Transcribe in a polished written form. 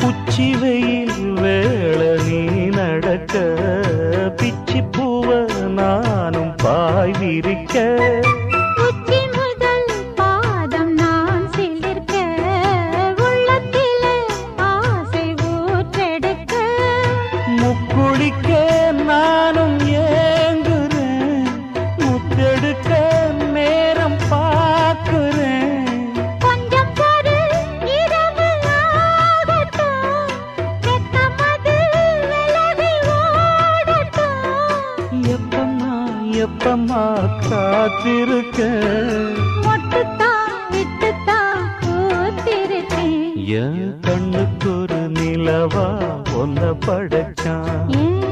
உச்சி வெயில் வேள நீ நடக்க பிச்சி பூவ நானும் பாய் விரிக்க உச்சி முதல் பாதம் நான் சிலிர்க்க உள்ளத்திலே ஆசை ஊற்றெடுக்க முக்குளிக்க நானும் ஏங்குறேன் முத்தெடுக்க நேரம் பார்க்கிறேன் கொஞ்சம் பொறு இரவு ஆகட்டும் வெக்கமது விலகி ஓடட்டும் எப்பம்மா எப்பம்மா காத்திருக்க மொட்டுத்தான் விட்டுத்தான் பூத்திருக்கேன் என் கண்ணுக்கு ஒரு நிலவா ஒன்ன படைச்சான் ஏன்